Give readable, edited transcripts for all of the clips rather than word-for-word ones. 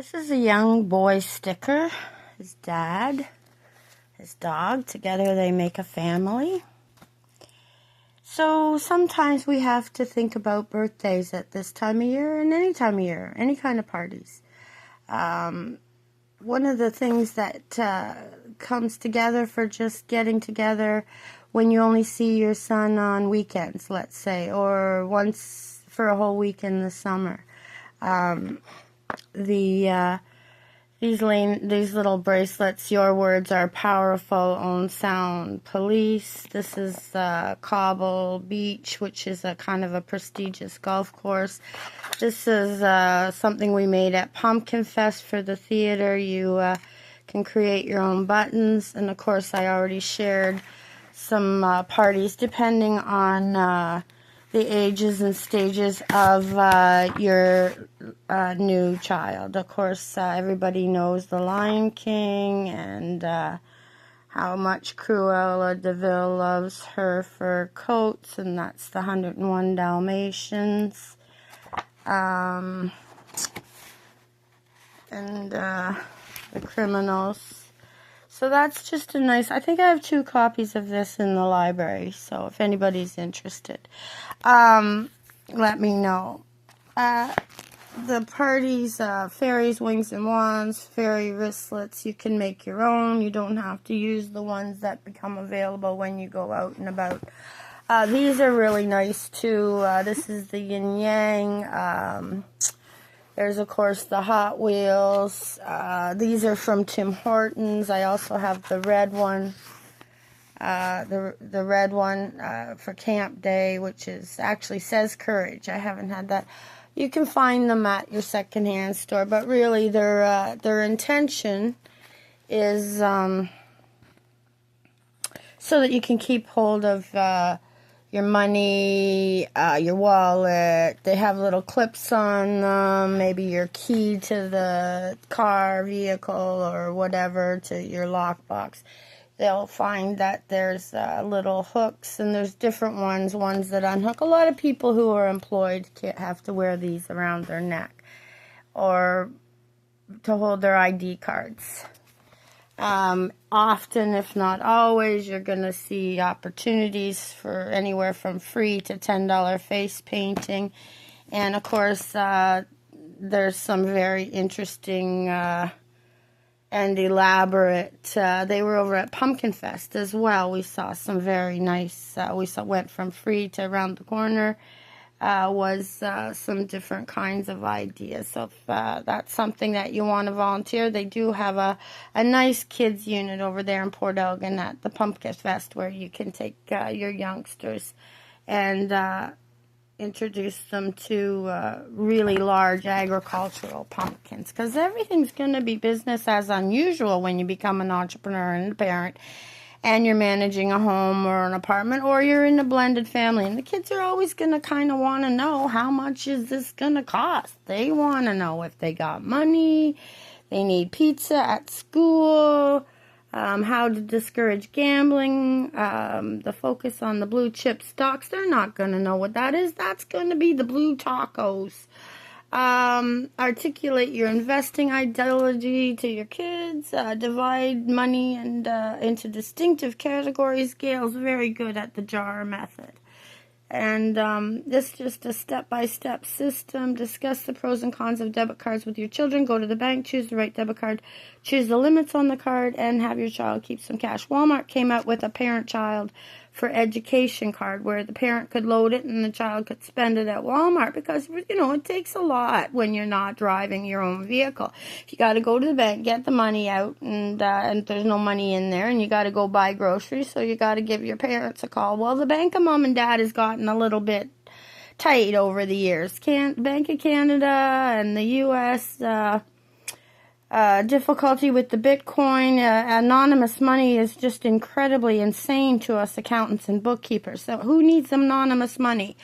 This is a young boy sticker. His dad, his dog, together they make a family. So sometimes we have to think about birthdays at this time of year and any time of year, any kind of parties. One of the things that comes together for just getting together when you only see your son on weekends, let's say, or once for a whole week in the summer. These little bracelets, your words are powerful, own sound. Police, this is Cobble Beach, which is a kind of a prestigious golf course. This is something we made at Pumpkin Fest for the theater. You can create your own buttons, and of course I already shared some parties depending on the ages and stages of your new child. Of course, everybody knows The Lion King and how much Cruella de Vil loves her fur coats, and that's the 101 Dalmatians. And the criminals. So that's just a nice, I think I have 2 copies of this in the library, so if anybody's interested, let me know. The parties, fairies, wings and wands, fairy wristlets, you can make your own. You don't have to use the ones that become available when you go out and about. These are really nice too. This is the yin yang. There's, of course, the Hot Wheels. These are from Tim Hortons. I also have the red one. The red one for Camp Day, which is actually says Courage. I haven't had that. You can find them at your secondhand store, but really their intention is so that you can keep hold of your money, your wallet. They have little clips on them, maybe your key to the car, vehicle, or whatever, to your lockbox. They'll find that there's little hooks, and there's different ones that unhook. A lot of people who are employed can't have to wear these around their neck or to hold their ID cards. Often, if not always, you're going to see opportunities for anywhere from free to $10 face painting. And, of course, there's some very interesting and elaborate. They were over at Pumpkin Fest as well. We saw some very nice, went from free to around the corner. Was some different kinds of ideas. So if that's something that you want to volunteer, they do have a nice kids unit over there in Port Elgin at the Pumpkin Fest where you can take your youngsters and introduce them to really large agricultural pumpkins, because everything's going to be business as unusual when you become an entrepreneur and a parent, and you're managing a home or an apartment, or you're in a blended family. And the kids are always going to kind of want to know, how much is this going to cost? They want to know if they got money, they need pizza at school, how to discourage gambling, the focus on the blue chip stocks. They're not going to know what that is. That's going to be the blue tacos. Articulate your investing ideology to your kids. Divide money and into distinctive categories. Gail's very good at the jar method. And this is just a step-by-step system. Discuss the pros and cons of debit cards with your children. Go to the bank, choose the right debit card, choose the limits on the card, and have your child keep some cash. Walmart came out with a parent-child for education card where the parent could load it and the child could spend it at Walmart, because, you know, it takes a lot when you're not driving your own vehicle. You got to go to the bank, get the money out, and there's no money in there, and you got to go buy groceries, so you got to give your parents a call. Well, the Bank of Mom and Dad has gotten a little bit tight over the years. Bank of Canada and the U.S., difficulty with the Bitcoin. Anonymous money is just incredibly insane to us accountants and bookkeepers. So who needs anonymous money?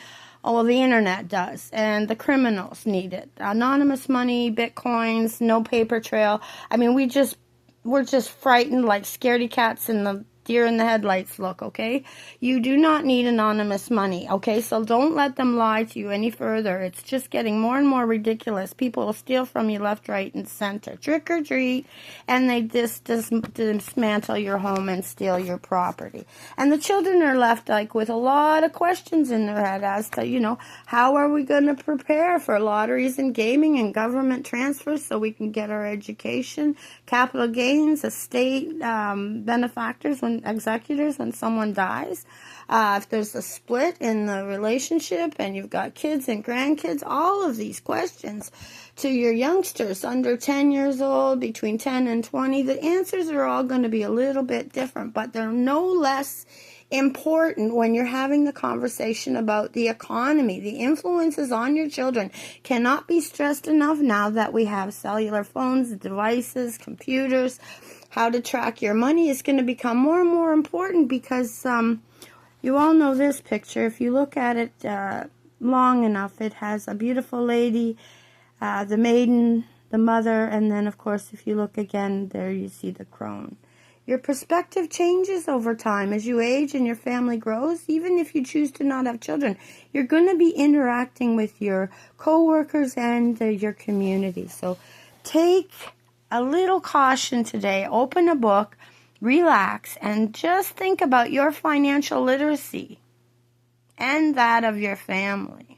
Oh, well, the internet does, and the criminals need it. Anonymous money, Bitcoins, no paper trail. I mean, we're just frightened like scaredy cats in the deer in the headlights look, okay? You do not need anonymous money, okay? So don't let them lie to you any further. It's just getting more and more ridiculous. People will steal from you left, right, and center. Trick or treat, and they just dismantle your home and steal your property. And the children are left like with a lot of questions in their head as to, you know, how are we going to prepare for lotteries and gaming and government transfers so we can get our education, capital gains, estate benefactors, when executors, when someone dies. If there's a split in the relationship and you've got kids and grandkids, all of these questions to your youngsters under 10 years old, between 10 and 20, the answers are all going to be a little bit different, but they're no less important when you're having the conversation about the economy. The influences on your children cannot be stressed enough now that we have cellular phones, devices, computers. How to track your money is going to become more and more important because you all know this picture. If you look at it long enough, it has a beautiful lady, the maiden, the mother, and then of course if you look again, there you see the crone. Your perspective changes over time as you age and your family grows. Even if you choose to not have children, you're going to be interacting with your co-workers and your community. So take a little caution today. Open a book, relax, and just think about your financial literacy and that of your family.